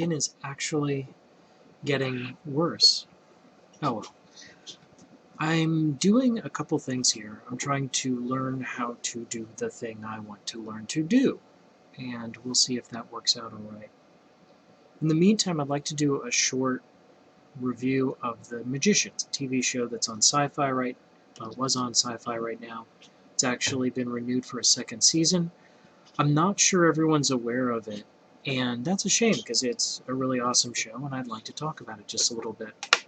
skin is actually getting worse. Oh well. I'm doing a couple things here. I'm trying to learn how to do the thing I want to learn to do, and we'll see if that works out all right. In the meantime, I'd like to do a short review of The Magicians, a TV show that's on Syfy was on Syfy right now. It's actually been renewed for a second season. I'm not sure everyone's aware of it, and that's a shame because it's a really awesome show, and I'd like to talk about it just a little bit.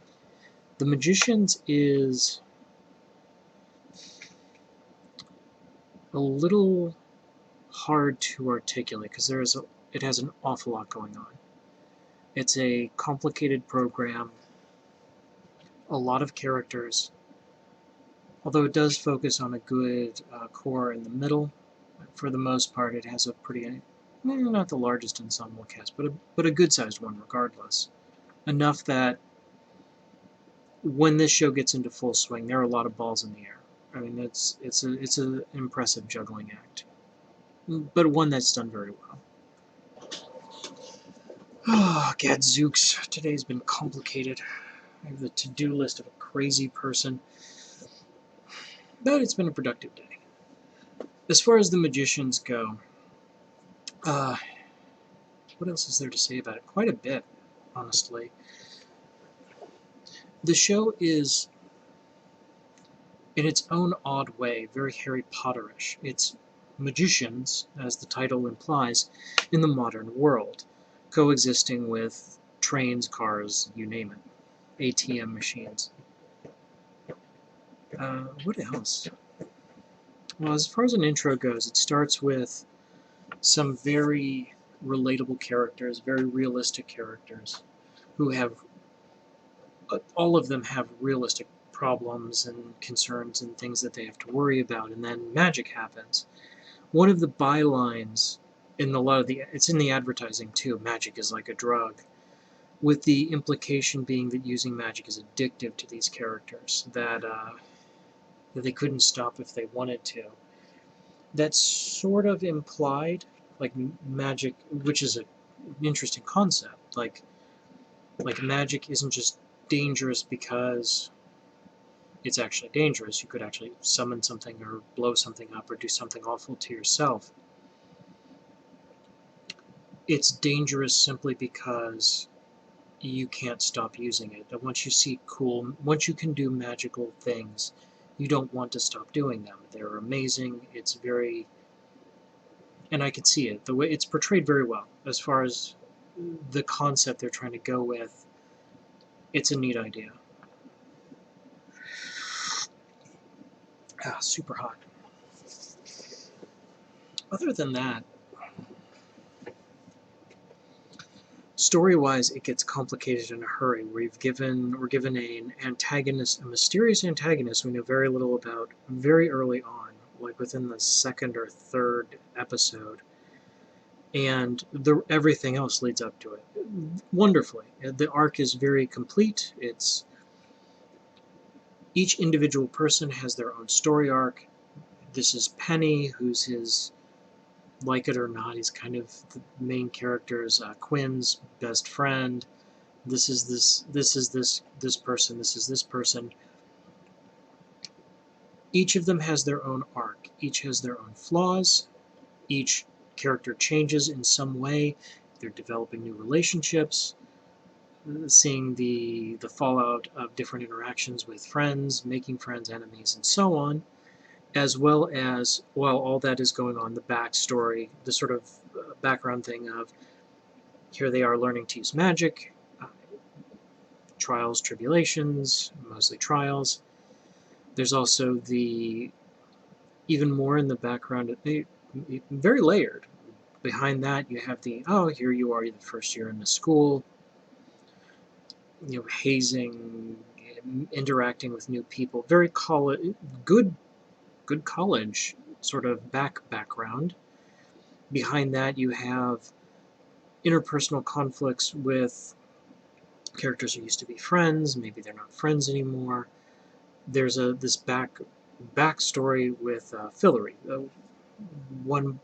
The Magicians is a little hard to articulate because it has an awful lot going on. It's a complicated program, a lot of characters, although it does focus on a good core in the middle. For the most part, it has a pretty, not the largest ensemble cast, but a good-sized one regardless. Enough that when this show gets into full swing, there are a lot of balls in the air. I mean, it's an impressive juggling act, but one that's done very well. Oh, gadzooks, today's been complicated. I have the to-do list of a crazy person, but it's been a productive day. As far as The Magicians go, what else is there to say about it? Quite a bit, honestly. The show is, in its own odd way, very Harry Potterish. It's magicians, as the title implies, in the modern world, coexisting with trains, cars, you name it, ATM machines. What else? Well, as far as an intro goes, it starts with some very relatable characters, very realistic characters, who have, all of them have realistic problems and concerns and things that they have to worry about, and then magic happens. One of the bylines in it's in the advertising too, magic is like a drug, with the implication being that using magic is addictive to these characters, that they couldn't stop if they wanted to. That's sort of implied, like magic, which is an interesting concept, like magic isn't just dangerous because it's actually dangerous. You could actually summon something or blow something up or do something awful to yourself. It's dangerous simply because you can't stop using it. And once you can do magical things, you don't want to stop doing them. They're amazing. It's very, and I can see it. The way it's portrayed very well as far as the concept they're trying to go with. It's a neat idea. Super hot. Other than that, story-wise, it gets complicated in a hurry. We're given an antagonist, a mysterious antagonist we know very little about very early on, like within the second or third episode, and everything else leads up to it wonderfully. The arc is very complete. Each individual person has their own story arc. This is Penny, who's his, like it or not, he's kind of the main character's Quinn's best friend. This is this person. Each of them has their own arc. Each has their own flaws. Each character changes in some way. They're developing new relationships, seeing the fallout of different interactions with friends, making friends, enemies, and so on, as well as, while all that is going on, the backstory, the sort of background thing of here they are learning to use magic, trials, tribulations, mostly trials. There's also even more in the background, very layered. Behind that, you have here you are, the first year in the school, hazing, interacting with new people, very good college sort of background. Behind that, you have interpersonal conflicts with characters who used to be friends. Maybe they're not friends anymore. There's this backstory with Fillory. One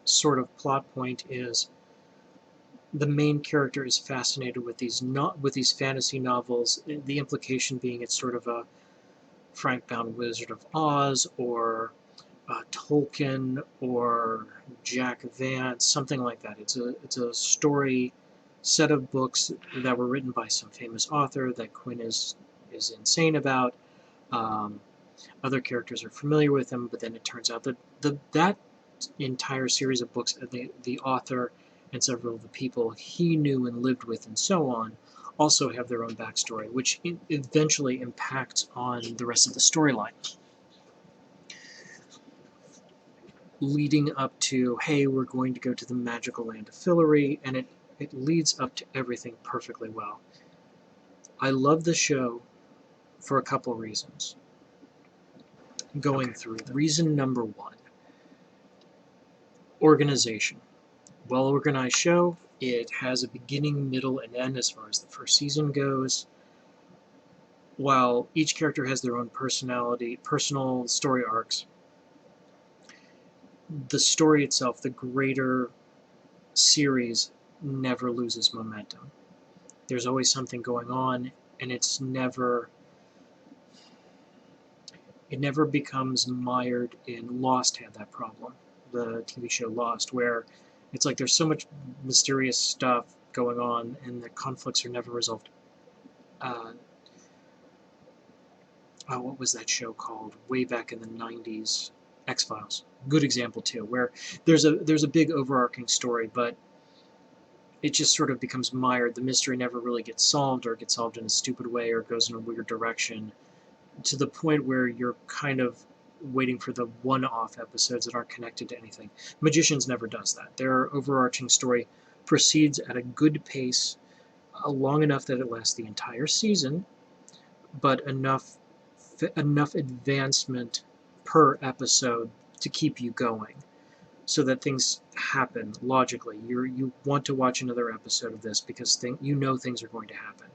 sort of plot point is the main character is fascinated with these fantasy novels. The implication being it's sort of a Frank Bound Wizard of Oz, or Tolkien, or Jack Vance, something like that. It's a story set of books that were written by some famous author that Quinn is insane about. Um, Other characters are familiar with him, but then it turns out that that entire series of books, the author and several of the people he knew and lived with and so on, also have their own backstory, which eventually impacts on the rest of the storyline, leading up to, hey, we're going to go to the magical land of Fillory, and it leads up to everything perfectly well. I love the show for a couple of reasons. Going through them. Reason number one, organization. Well-organized show. It has a beginning, middle, and end as far as the first season goes. While each character has their own personality, personal story arcs, the story itself, the greater series, never loses momentum. There's always something going on, and it never becomes mired in. Lost had that problem, the TV show Lost, where it's like there's so much mysterious stuff going on, and the conflicts are never resolved. What was that show called? Way back in the 90s, X-Files. Good example too, where there's a big overarching story, but it just sort of becomes mired. The mystery never really gets solved, or gets solved in a stupid way, or goes in a weird direction, to the point where you're kind of waiting for the one-off episodes that aren't connected to anything. Magicians never does that. Their overarching story proceeds at a good pace, long enough that it lasts the entire season, but enough advancement per episode to keep you going, so that things happen logically. You want to watch another episode of this because things are going to happen.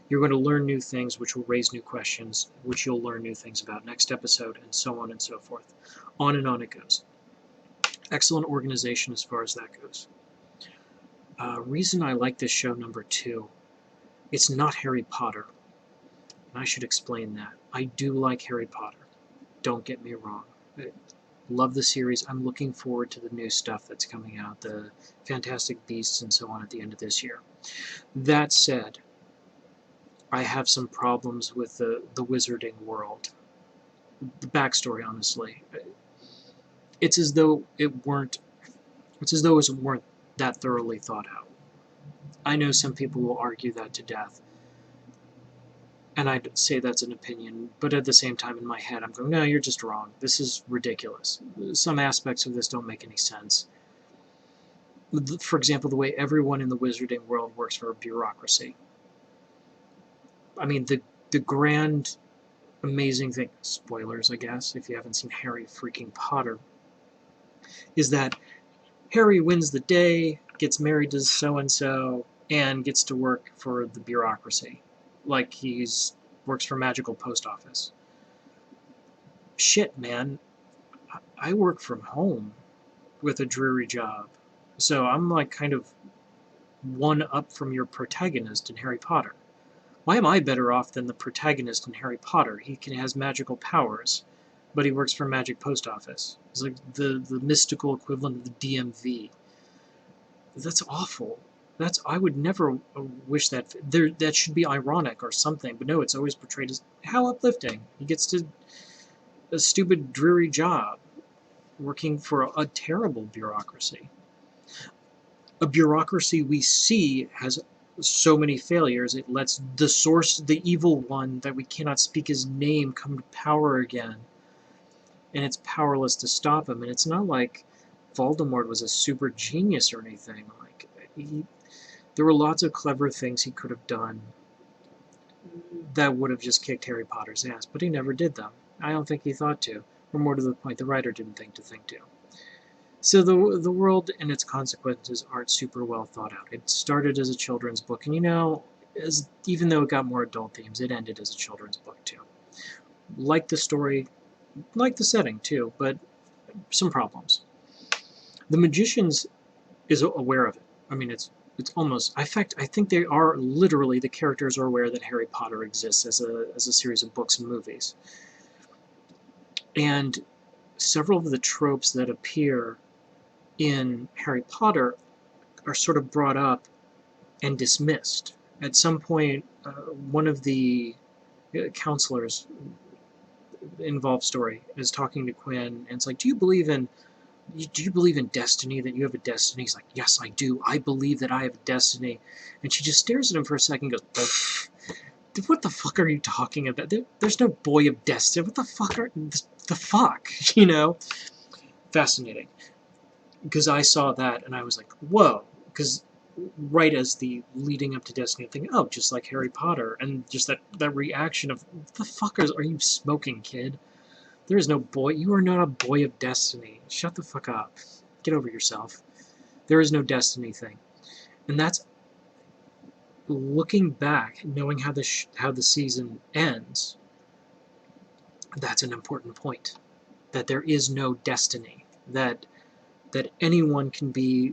You're going to learn new things, which will raise new questions, which you'll learn new things about next episode, and so on and so forth. On and on it goes. Excellent organization as far as that goes. Reason I like this show, number two, it's not Harry Potter. And I should explain that. I do like Harry Potter. Don't get me wrong. I love the series. I'm looking forward to the new stuff that's coming out, the Fantastic Beasts and so on at the end of this year. That said, I have some problems with the wizarding world. The backstory, honestly. It's as though it weren't that thoroughly thought out. I know some people will argue that to death, and I'd say that's an opinion, but at the same time in my head I'm going, no, you're just wrong. This is ridiculous. Some aspects of this don't make any sense. For example, the way everyone in the wizarding world works for a bureaucracy. I mean, the grand, amazing thing, spoilers I guess, if you haven't seen Harry freaking Potter, is that Harry wins the day, gets married to so-and-so, and gets to work for the bureaucracy. Like works for Magical Post Office. Shit, man. I work from home with a dreary job. So I'm like kind of one up from your protagonist in Harry Potter. Why am I better off than the protagonist in Harry Potter? He has magical powers, but he works for Magic Post Office. It's like the mystical equivalent of the DMV. That's awful. I would never wish that. That should be ironic or something, but no, it's always portrayed as how uplifting. He gets to a stupid, dreary job working for a terrible bureaucracy. A bureaucracy we see has so many failures. It lets the source, the evil one that we cannot speak his name, come to power again, and it's powerless to stop him. And it's not like Voldemort was a super genius or anything. Like there were lots of clever things he could have done that would have just kicked Harry Potter's ass, but he never did them. I don't think he thought to, or more to the point, the writer didn't think to. So the world and its consequences aren't super well thought out. It started as a children's book, and even though it got more adult themes, it ended as a children's book too. Like the story, like the setting too, but some problems. The Magicians is aware of it. I mean, it's it's almost, in fact, I think they are literally, the characters are aware that Harry Potter exists as a series of books and movies. And several of the tropes that appear in Harry Potter are sort of brought up and dismissed. At some point, one of the counselors involved story is talking to Quinn, and it's like, do you believe in destiny, that you have a destiny? He's like, yes, I do. I believe that I have a destiny. And she just stares at him for a second and goes, what the fuck are you talking about? There's no boy of destiny. What the fuck are the fuck? Fascinating. Because I saw that and I was like, whoa. Because right as the leading up to Destiny, I'm thinking, oh, just like Harry Potter. And just that reaction of, what the fuck are you smoking, kid? There is no boy. You are not a boy of destiny. Shut the fuck up. Get over yourself. There is no destiny thing. And that's, looking back, knowing how the season ends, that's an important point. That there is no destiny. That anyone can be,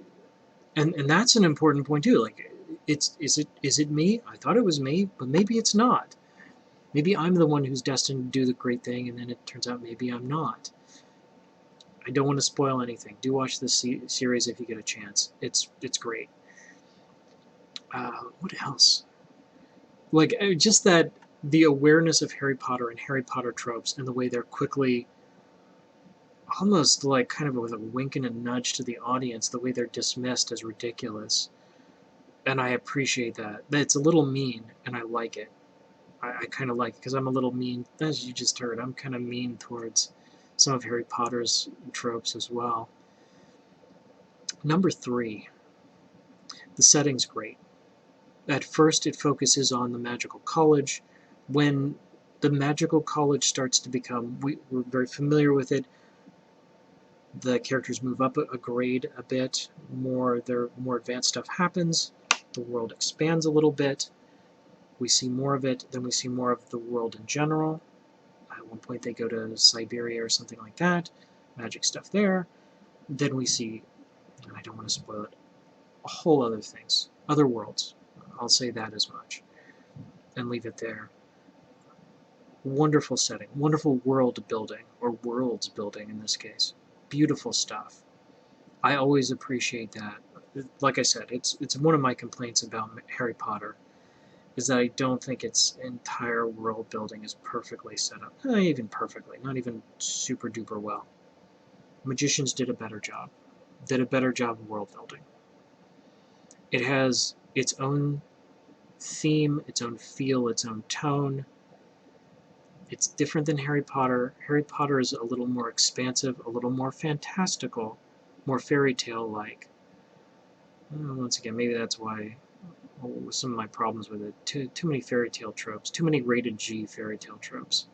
and that's an important point too. Like, is it me? I thought it was me, but maybe it's not. Maybe I'm the one who's destined to do the great thing, and then it turns out maybe I'm not. I don't want to spoil anything. Do watch this series if you get a chance. It's great. What else? Like, just that the awareness of Harry Potter and Harry Potter tropes and the way they're quickly, almost like kind of with a wink and a nudge to the audience, the way they're dismissed as ridiculous. And I appreciate that. It's a little mean, and I like it. I kind of like it, because I'm a little mean, as you just heard. I'm kind of mean towards some of Harry Potter's tropes as well. Number 3, the setting's great. At first, it focuses on the magical college. When the magical college starts to become, we're very familiar with it, the characters move up a grade a bit, more advanced stuff happens, the world expands a little bit, we see more of it, then we see more of the world in general. At one point they go to Siberia or something like that, magic stuff there. Then we see, and I don't want to spoil it, a whole other things, other worlds. I'll say that as much, and leave it there. Wonderful setting, wonderful world building, or worlds building in this case. Beautiful stuff. I always appreciate that. Like I said, it's one of my complaints about Harry Potter, is that I don't think its entire world building is perfectly set up. Not even perfectly, not even super duper well. Magicians did a better job. Did a better job of world building. It has its own theme, its own feel, its own tone. It's different than Harry Potter. Harry Potter is a little more expansive, a little more fantastical, more fairy tale-like. Once again, maybe that's why some of my problems with it. Too many fairy tale tropes. Too many rated G fairy tale tropes.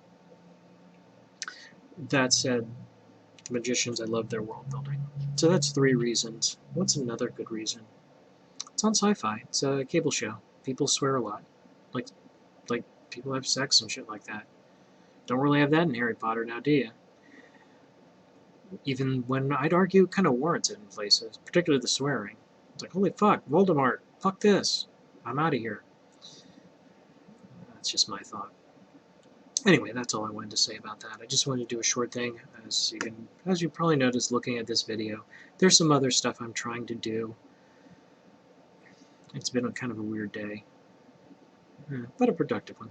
That said, Magicians, I love their world building. So that's 3 reasons. What's another good reason? It's on Syfy. It's a cable show. People swear a lot. Like people have sex and shit like that. Don't really have that in Harry Potter now, do you? Even when I'd argue it kind of warrants it in places, particularly the swearing. It's like, holy fuck, Voldemort, fuck this. I'm out of here. That's just my thought. Anyway, that's all I wanted to say about that. I just wanted to do a short thing. As you probably noticed looking at this video, there's some other stuff I'm trying to do. It's been kind of a weird day, but a productive one.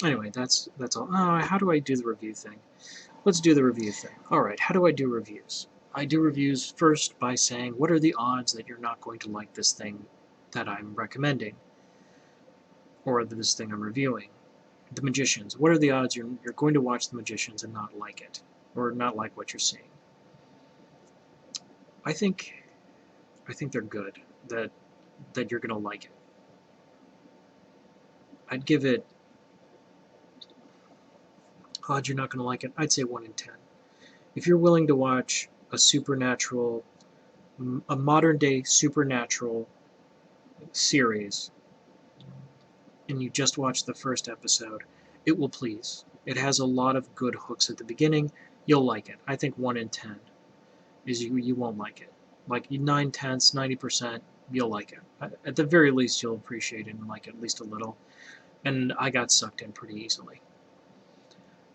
Anyway, that's all. Oh, how do I do the review thing? Let's do the review thing. Alright, how do I do reviews? I do reviews first by saying, what are the odds that you're not going to like this thing that I'm recommending? Or this thing I'm reviewing? The Magicians. What are the odds you're going to watch The Magicians and not like it? Or not like what you're seeing? I think they're good. That you're going to like it. I'd give it, odds you're not going to like it, I'd say 1 in 10. If you're willing to watch a modern-day supernatural series, and you just watch the first episode, it will please. It has a lot of good hooks at the beginning. You'll like it. I think 1 in 10 is you won't like it. Like 9/10, 90%, you'll like it. At the very least, you'll appreciate it and like it at least a little. And I got sucked in pretty easily.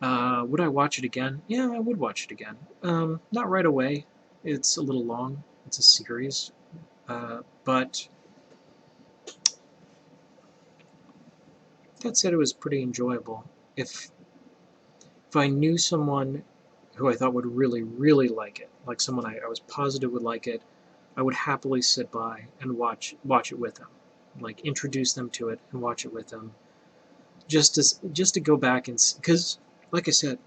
Would I watch it again? Yeah, I would watch it again. Not right away. It's a little long. It's a series. But that said, it was pretty enjoyable. If I knew someone who I thought would really, really like it, like someone I was positive would like it, I would happily sit by and watch it with them. Like introduce them to it and watch it with them. Just to go back and because, like I said,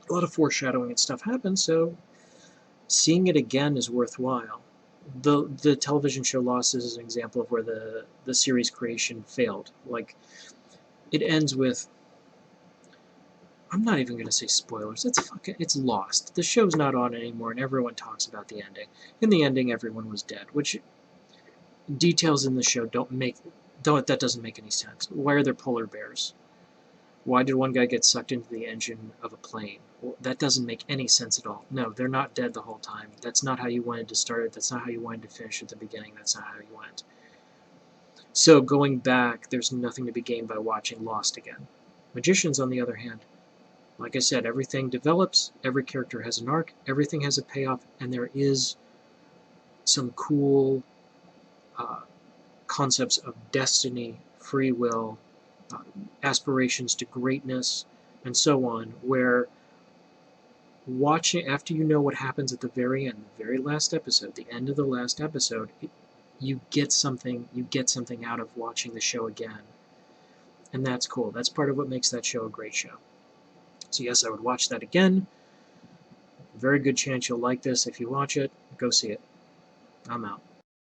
a lot of foreshadowing and stuff happens, so seeing it again is worthwhile. The television show Lost is an example of where the series creation failed. Like it ends with, I'm not even gonna say spoilers. It's Lost. The show's not on anymore, and everyone talks about the ending. In the ending, everyone was dead, which details in the show that doesn't make any sense. Why are there polar bears? Why did one guy get sucked into the engine of a plane? Well, that doesn't make any sense at all. No, they're not dead the whole time. That's not how you wanted to start it. That's not how you wanted to finish at the beginning. That's not how you went. So going back, there's nothing to be gained by watching Lost again. Magicians, on the other hand, like I said, everything develops, every character has an arc, everything has a payoff, and there is some cool concepts of destiny, free will, uh, aspirations to greatness, and so on, where watching after you know what happens at the very end, the very last episode, the end of the last episode, you get something out of watching the show again. And that's cool. That's part of what makes that show a great show. So yes, I would watch that again. Very good chance you'll like this. If you watch it, go see it. I'm out.